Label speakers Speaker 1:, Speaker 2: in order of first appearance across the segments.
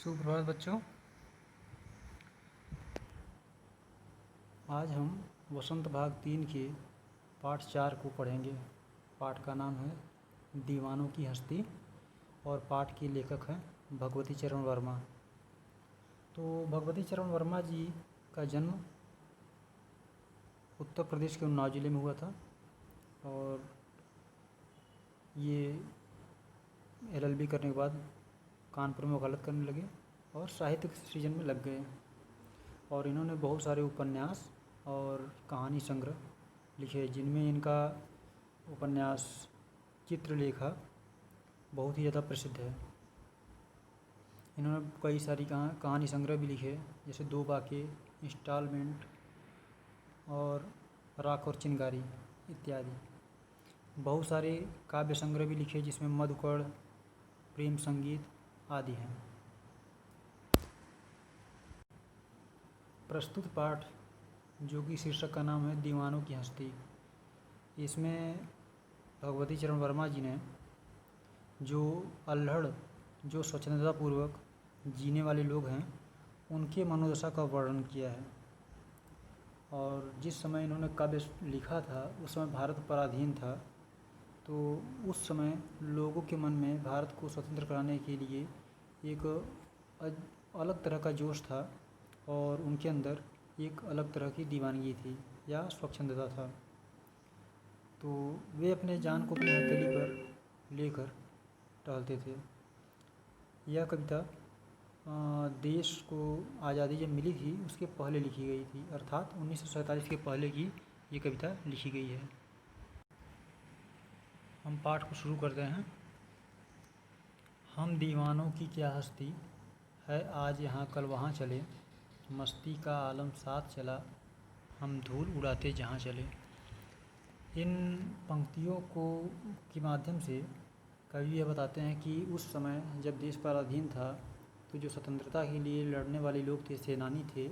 Speaker 1: सुप्रभात बच्चों। आज हम वसंत भाग 3 के पाठ 4 को पढ़ेंगे। पाठ का नाम है दीवानों की हस्ती और पाठ के लेखक हैं भगवती चरण वर्मा। तो भगवती चरण वर्मा जी का जन्म उत्तर प्रदेश के उन्नाव ज़िले में हुआ था और ये LLB करने के बाद कानपुर में वकालत करने लगे और साहित्य के सृजन में लग गए। और इन्होंने बहुत सारे उपन्यास और कहानी संग्रह लिखे, जिनमें इनका उपन्यास चित्रलेखा बहुत ही ज़्यादा प्रसिद्ध है। इन्होंने कई सारी कहानी संग्रह भी लिखे, जैसे दो बाके, इंस्टॉलमेंट और राख और चिंगारी इत्यादि। बहुत सारे काव्य संग्रह भी लिखे, जिसमें मधुकर, प्रेम संगीत आदि हैं। प्रस्तुत पाठ, जो कि शीर्षक का नाम है दीवानों की हस्ती, इसमें भगवती चरण वर्मा जी ने जो अल्हड़, जो स्वच्छंदतापूर्वक जीने वाले लोग हैं, उनके मनोदशा का वर्णन किया है। और जिस समय इन्होंने काव्य लिखा था उस समय भारत पराधीन था, तो उस समय लोगों के मन में भारत को स्वतंत्र कराने के लिए एक अलग तरह का जोश था और उनके अंदर एक अलग तरह की दीवानगी थी या स्वच्छंदता था। तो वे अपने जान को अपनी हथेली पर लेकर टहलते थे। यह कविता देश को आज़ादी जब मिली थी उसके पहले लिखी गई थी, अर्थात 1947 के पहले की ये कविता लिखी गई है। हम पाठ को शुरू करते हैं। हम दीवानों की क्या हस्ती है, आज यहाँ कल वहाँ चले, मस्ती का आलम साथ चला, हम धूल उड़ाते जहाँ चले। इन पंक्तियों के माध्यम से कवि यह बताते हैं कि उस समय जब देश पराधीन था, तो जो स्वतंत्रता के लिए लड़ने वाले लोग थे, सेनानी थे,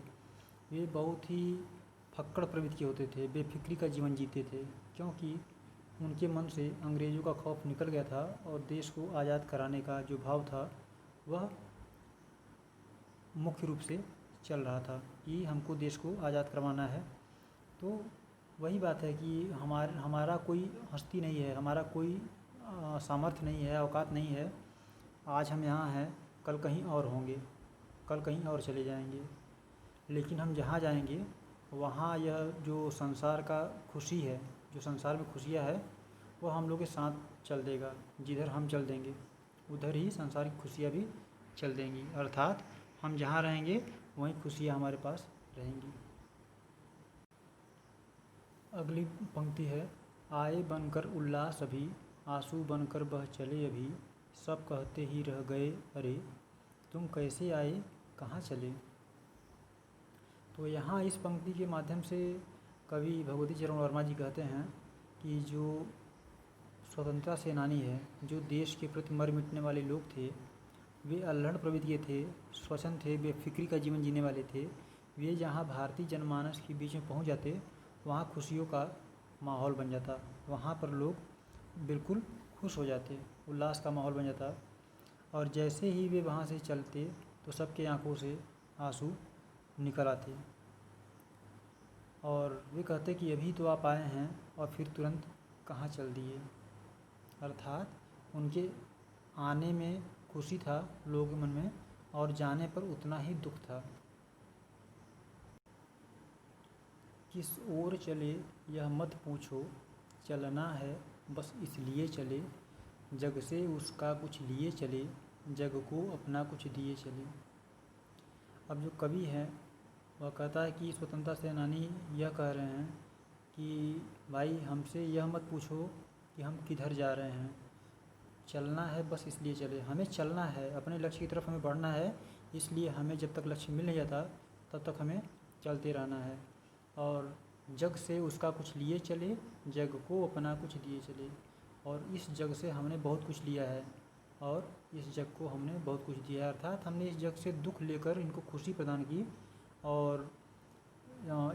Speaker 1: वे बहुत ही फक्कड़ प्रवृत्ति के होते थे, बेफिक्री का जीवन जीते थे, क्योंकि उनके मन से अंग्रेज़ों का खौफ निकल गया था और देश को आज़ाद कराने का जो भाव था वह मुख्य रूप से चल रहा था कि हमको देश को आज़ाद करवाना है। तो वही बात है कि हमारा कोई हस्ती नहीं है, हमारा कोई सामर्थ्य नहीं है, औकात नहीं है। आज हम यहाँ हैं, कल कहीं और होंगे, कल कहीं और चले जाएंगे, लेकिन हम जहाँ जाएंगे वहाँ यह जो संसार का खुशी है, जो संसार में खुशियाँ है, वह हम लोग के साथ चल देगा। जिधर हम चल देंगे उधर ही संसार की खुशियाँ भी चल देंगी, अर्थात हम जहाँ रहेंगे वहीं खुशियाँ हमारे पास रहेंगी। अगली पंक्ति है, आए बनकर उल्लास अभी, आंसू बनकर बह चले अभी, सब कहते ही रह गए अरे, तुम कैसे आए कहाँ चले। तो यहाँ इस पंक्ति के माध्यम से कवि भगवती चरण वर्मा जी कहते हैं कि जो स्वतंत्रता सेनानी है, जो देश के प्रति मर मिटने वाले लोग थे, वे अल्हड़ प्रवृत्ति के थे, स्वच्छंद थे, बेफिक्री का जीवन जीने वाले थे। वे जहाँ भारतीय जनमानस के बीच में पहुँच जाते, वहाँ खुशियों का माहौल बन जाता, वहाँ पर लोग बिल्कुल खुश हो जाते, उल्लास का माहौल बन जाता। और जैसे ही वे वहाँ से चलते तो सबके आंखों से आंसू निकल आते और वे कहते कि अभी तो आप आए हैं और फिर तुरंत कहाँ चल दिए। अर्थात उनके आने में खुशी था लोगों के मन में और जाने पर उतना ही दुख था। किस ओर चले यह मत पूछो, चलना है बस इसलिए चले, जग से उसका कुछ लिए चले, जग को अपना कुछ दिए चले। अब जो कवि है वह कहता है कि स्वतंत्रता सेनानी यह कह रहे हैं कि भाई हमसे यह मत पूछो कि हम किधर जा रहे हैं, चलना है बस इसलिए चले, हमें चलना है, अपने लक्ष्य की तरफ हमें बढ़ना है, इसलिए हमें जब तक लक्ष्य मिल नहीं जाता तब तक हमें चलते रहना है। और जग से उसका कुछ लिए चले, जग को अपना कुछ दिए चले। और इस जग से हमने बहुत कुछ लिया है और इस जग को हमने बहुत कुछ दिया है, अर्थात हमने इस जग से दुख लेकर इनको खुशी प्रदान की और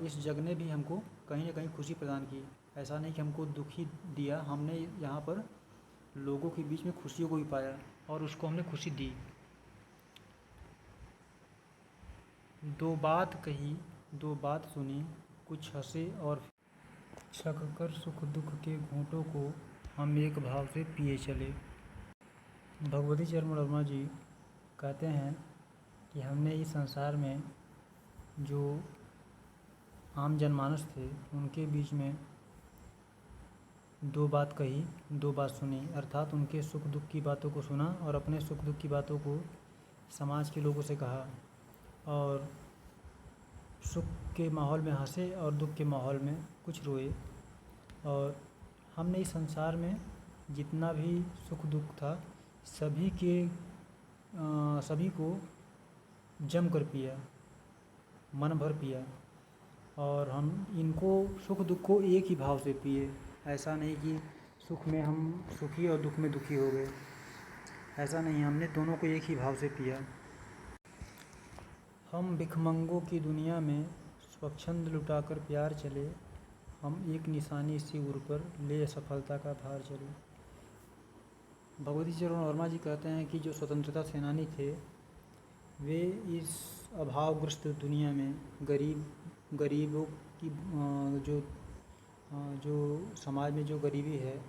Speaker 1: इस जग ने भी हमको कहीं ना कहीं खुशी प्रदान की। ऐसा नहीं कि हमको दुख ही दिया, हमने यहाँ पर लोगों के बीच में खुशियों को भी पाया और उसको हमने खुशी दी। दो बात कही, दो बात सुनी, कुछ हंसे और छक कर सुख दुख के घूंटों को हम एक भाव से पिए चले। भगवती चरण वर्मा जी कहते हैं कि हमने इस संसार में जो आम जनमानस थे उनके बीच में दो बात कही, दो बात सुनी, अर्थात उनके सुख दुख की बातों को सुना और अपने सुख दुख की बातों को समाज के लोगों से कहा, और सुख के माहौल में हंसे और दुख के माहौल में कुछ रोए। और हमने इस संसार में जितना भी सुख दुख था सभी को जम कर पिया, मन भर पिया, और हम इनको सुख दुख को एक ही भाव से पिए। ऐसा नहीं कि सुख में हम सुखी और दुख में दुखी हो गए, ऐसा नहीं, हमने दोनों को एक ही भाव से पिया। हम भिखमंगों की दुनिया में स्वच्छंद लुटाकर प्यार चले, हम एक निशानी सी उर पर ले असफलता का भार चले। भगवती चरण वर्मा जी कहते हैं कि जो स्वतंत्रता सेनानी थे वे इस अभावग्रस्त दुनिया में गरीबों की जो समाज में जो गरीबी है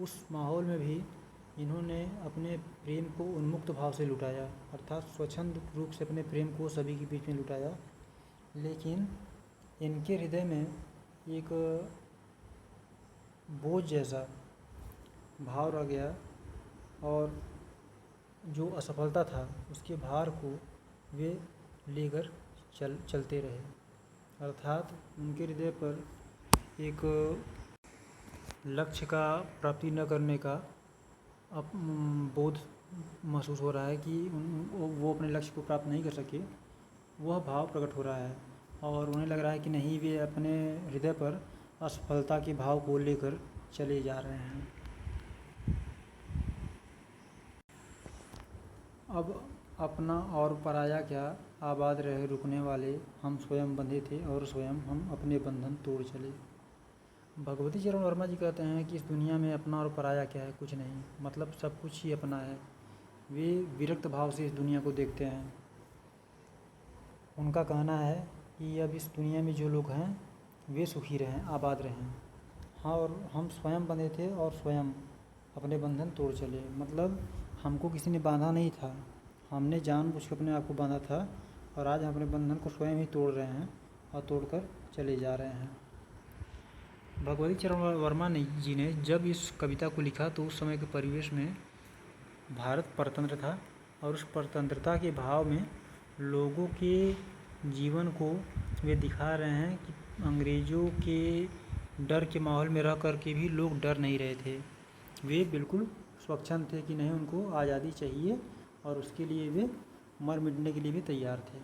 Speaker 1: उस माहौल में भी इन्होंने अपने प्रेम को उन्मुक्त भाव से लुटाया, अर्थात स्वच्छंद रूप से अपने प्रेम को सभी के बीच में लुटाया। लेकिन इनके हृदय में एक बोझ जैसा भाव रह गया और जो असफलता था उसके भार को वे लेकर चलते रहे, अर्थात उनके हृदय पर एक लक्ष्य का प्राप्ति न करने का बोध महसूस हो रहा है कि वो अपने लक्ष्य को प्राप्त नहीं कर सके, वह भाव प्रकट हो रहा है और उन्हें लग रहा है कि नहीं, वे अपने हृदय पर असफलता के भाव को लेकर चले जा रहे हैं। अब अपना और पराया क्या, आबाद रहे रुकने वाले, हम स्वयं बंधे थे और स्वयं हम अपने बंधन तोड़ चले। भगवती चरण वर्मा जी कहते हैं कि इस दुनिया में अपना और पराया क्या है, कुछ नहीं, मतलब सब कुछ ही अपना है। वे विरक्त भाव से इस दुनिया को देखते हैं। उनका कहना है कि अब इस दुनिया में जो लोग हैं वे सुखी रहें, आबाद रहें। हाँ, और हम स्वयं बंधे थे और स्वयं अपने बंधन तोड़ चले, मतलब हमको किसी ने बांधा नहीं था, हमने जानबूझ कर अपने आप को बांधा था और आज हम अपने बंधन को स्वयं ही तोड़ रहे हैं और तोड़कर चले जा रहे हैं। भगवती चरण वर्मा जी ने जब इस कविता को लिखा तो उस समय के परिवेश में भारत परतंत्र था और उस परतंत्रता के भाव में लोगों के जीवन को वे दिखा रहे हैं कि अंग्रेज़ों के डर के माहौल में रह कर के भी लोग डर नहीं रहे थे। वे बिल्कुल स्वच्छंद थे कि नहीं, उनको आज़ादी चाहिए और उसके लिए वे मर मिटने के लिए भी तैयार थे।